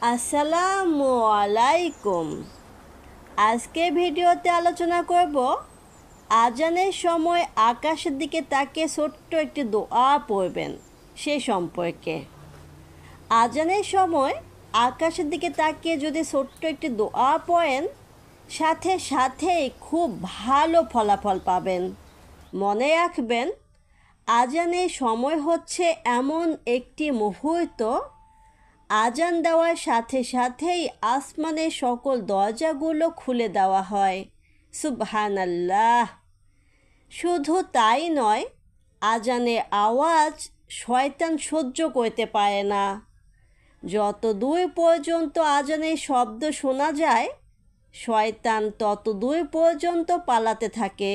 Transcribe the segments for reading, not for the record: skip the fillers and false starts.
আসসালামু আলাইকুম। আজকে ভিডিওতে আলোচনা করব আজানের সময় আকাশের দিকে তাকিয়ে ছোট্ট একটি দোয়া পড়বেন সে সম্পর্কে। আজানের সময় আকাশের দিকে তাকিয়ে যদি ছোট্ট একটি দোয়া পড়েন, সাথে সাথেই খুব ভালো ফলাফল পাবেন। মনে রাখবেন, আজানের সময় হচ্ছে এমন একটি মুহূর্ত, আজান দেওয়ার সাথে সাথেই আসমানের সকল দরজাগুলো খুলে দেওয়া হয়। সুবহানাল্লাহ। শুধু তাই নয়, আজানের আওয়াজ শয়তান সহ্য করতে পারে না। যত দূর পর্যন্ত আজানের শব্দ শোনা যায়, শয়তান তত দূর পর্যন্ত পালাতে থাকে।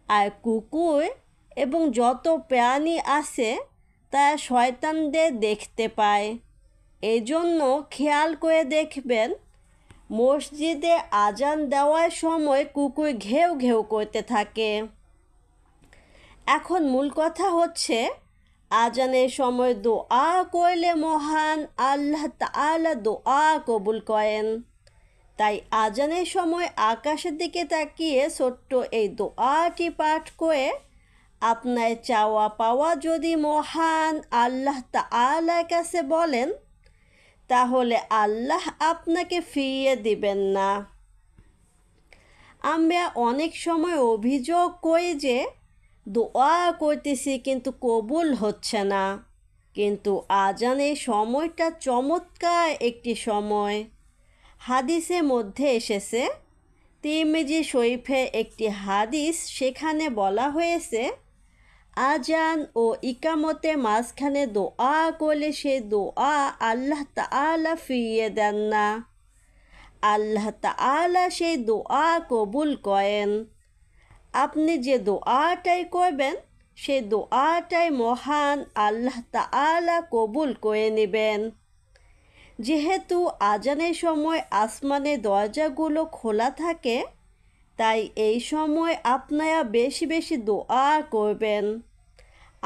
আর কুকুর এবং যত প্রাণী আছে তারা শয়তানদের দেখতে পায়। এজন্য খেয়াল করে দেখবেন, মসজিদে আজান দেওয়ার সময় কুকুর ঘেউ ঘেউ করতে থাকে। এখন মূল কথা হচ্ছে, আজানের সময় দোয়া করলে মহান আল্লাহ তাআলা দোয়া কবুল করেন। তাই আজানের সময় আকাশের দিকে তাকিয়ে ছোট্ট এই দোয়াটি পাঠ করে আপনার চাওয়া পাওয়া যদি মহান আল্লাহ তাআলার কাছে বলেন, তাহলে আল্লাহ আপনাকে ফিরিয়ে দিবেন না। আমরা অনেক সময় অভিযোগ করি যে দোয়া করতেছি কিন্তু কবুল হচ্ছে না। কিন্তু আজানের সময়টা চমৎকার একটি সময়। হাদিসের মধ্যে এসেছে, তিরমিজি শরীফে একটি হাদিস, সেখানে বলা হয়েছে, আজান ও ইকামতের মাঝখানে দোয়া করলে সেই দোয়া আল্লাহ তাআলা ফিরিয়ে দেন না। আল্লাহ তাআলা সেই দোয়া কবুল করেন। আপনি যে দোয়াটাই করবেন, সেই দোয়াটাই মহান আল্লাহ তাআলা কবুল করে নেবেন। যেহেতু আজানের সময় আসমানের দরজাগুলো খোলা থাকে, তাই এই সময় আপনারা বেশি বেশি দোয়া করবেন।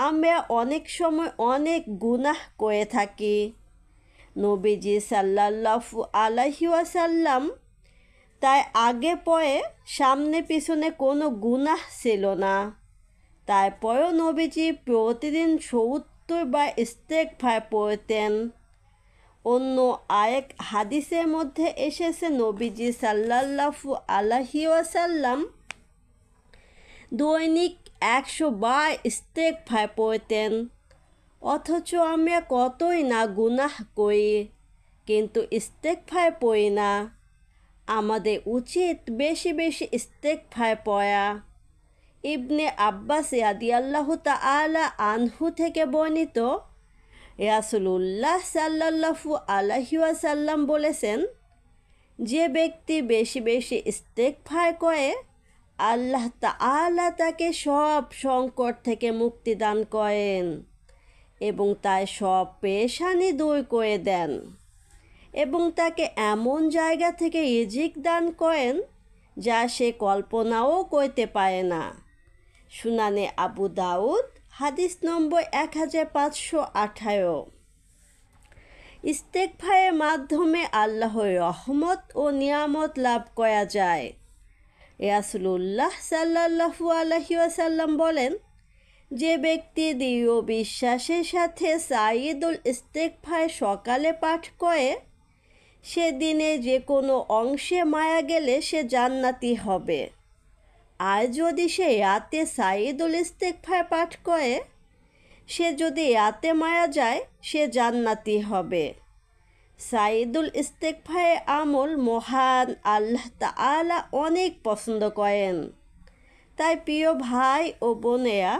আমরা অনেক সময় অনেক গুনাহ করে থাকি। নবীজি সাল্লাল্লাহু আলাইহি ওয়াসাল্লাম, তাই আগে পরে সামনে পিছনে কোনো গুনাহ ছিল না। তারপরেও নবীজি প্রতিদিন 70 বার ইস্তেগফার পড়তেন। অন্য আরেক হাদিসের মধ্যে এসেছে, নবীজি সাল্লাল্লাহু আলাইহি ওয়াসাল্লাম দৈনিক 100 বার ইস্তেগফার পড়তেন। অথচ আমরা কতই না গুনাহ করি, কিন্তু ইস্তেগফার পড়ি না। আমাদের উচিত বেশি বেশি ইস্তেগফার পড়া। ইবনে আব্বাস রাদিয়াল্লাহু তাআলা আনহু থেকে বর্ণিত, রাসূলুল্লাহ সাল্লাল্লাহু আলাইহি ওয়াসাল্লাম বলেছেন, যে ব্যক্তি বেশি বেশি ইস্তেগফার করে, আল্লাহ তাআলা তাকে সব সংকট থেকে মুক্তি দান করেন এবং তার সব পেরেশানি দূর করে দেন এবং তাকে এমন জায়গা থেকে রিজিক দান করেন যা সে কল্পনাও করতে পারে না। সুনানে আবু দাউদ, হাদিস নম্বর 1518। ইস্তেগফারের মাধ্যমে আল্লাহর রহমত ও নিয়ামত লাভ করা যায়। রাসূলুল্লাহ সাল্লাল্লাহু আলাইহি ওয়াসাল্লাম বলেন, যে ব্যক্তি দৃঢ় বিশ্বাসের সাথে সাইয়্যিদুল ইস্তেগফার সকালে পাঠ করে, সে দিনে যে কোনো অংশে মারা গেলে সে জান্নাতি হবে। আর যদি সে রাতে সাইয়্যিদুল ইস্তেগফার পাঠ করে, সে যদি রাতে মারা যায়, সে জান্নাতি হবে। সাইয়্যিদুল ইস্তেগফারের আমল মহান আল্লাহ তাআলা অনেক পছন্দ করেন। তাই প্রিয় ভাই ও বোনেরা,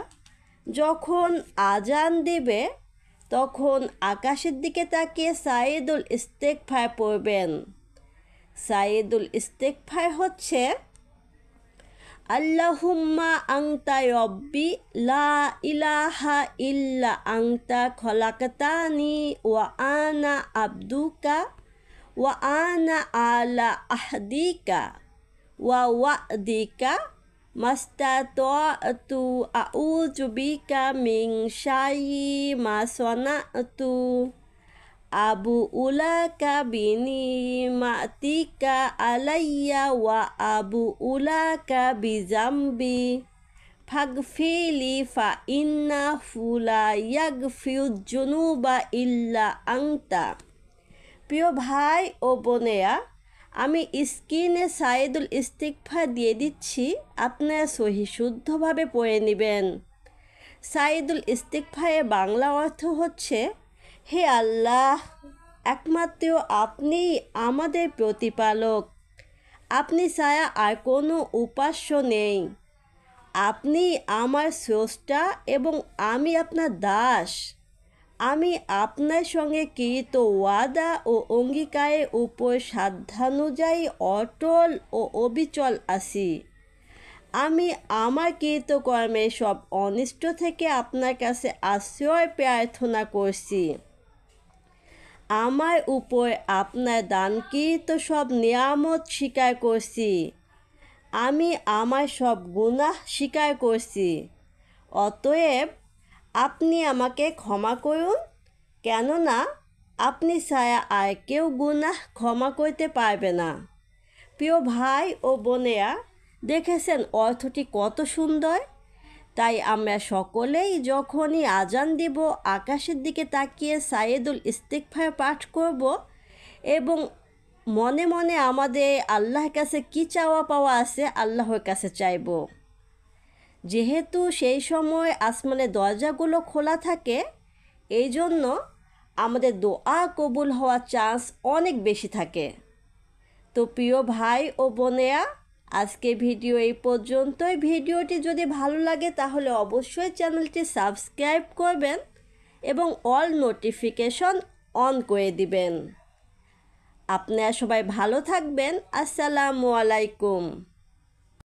যখন আজান দিবে তখন আকাশের দিকে তাকিয়ে সাইয়্যিদুল ইস্তেগফার পড়বেন। সাইয়্যিদুল ইস্তেগফার হচ্ছে, আল্লাহুম্মা আনতা রব্বি লা ইলাহা ইল্লা আনতা খলাকতানি ওয়া আনা আবদুকা ওয়া আনা আলা আহদিকা ওয়া ওয়াদিকা মাস্তাতু আউযু বিকা মিন শাররি মা সানাতু। আবু উলাকা বিনিমাতিকা আলাইয়া ওয়া আবু উলাকা বিজাম্বি ফাগফিলি ফা ইন্না ফুলা ইয়াগফিউজ্জুনুবা ইল্লা আংতা। প্রিয় ভাই ও বোনেরা, আমি স্ক্রিনে সাইদুল ইস্তিগফার দিয়ে দিচ্ছি, আপনারা সহি শুদ্ধভাবে পড়ে নেবেন। সাইদুল ইস্তিগফারের বাংলা অর্থ হচ্ছে, হে আল্লাহ, একমাত্র আপনিই আমাদের প্রতিপালক, আপনি ছাড়া আর কোনো উপাস্য নেই, আপনি আমার স্রষ্টা এবং আমি আপনার দাস। আমি আপনার সঙ্গে কৃত ওয়াদা ও অঙ্গীকারের উপর সাধ্যানুযায়ী অটল ও অবিচল আছি। আমি আমার কৃতকর্মের সব অনিষ্ট থেকে আপনার কাছে আশ্রয় প্রার্থনা করছি। আমার উপর আপনার দানকৃত সব নিয়ামত স্বীকার করছি। আমি আমার সব গুনাহ স্বীকার করছি। অতএব আপনি আমাকে ক্ষমা করুন, কেননা আপনি ছাড়া আর কেউ গুনাহ ক্ষমা করতে পারবে না। প্রিয় ভাই ও বোনেরা, দেখেছেন অর্থটি কত সুন্দর। তাই আমরা সকলেই যখনই আজান দিব আকাশের দিকে তাকিয়ে সাইদুল ইস্তিগফার পাঠ করব এবং মনে মনে আমাদের আল্লাহর কাছে কী চাওয়া পাওয়া আছে আল্লাহর কাছে চাইব। যেহেতু সেই সময় আসমানের দরজাগুলো খোলা থাকে, এই জন্য আমাদের দোয়া কবুল হওয়ার চান্স অনেক বেশি থাকে। তো প্রিয় ভাই ও বোনেরা, আজকে ভিডিও এই পর্যন্তই। ভিডিওটি যদি ভালো লাগে তাহলে অবশ্যই চ্যানেলটি সাবস্ক্রাইব করবেন এবং অল নোটিফিকেশন অন করে দিবেন। আপনারা সবাই ভালো থাকবেন। আসসালামু আলাইকুম।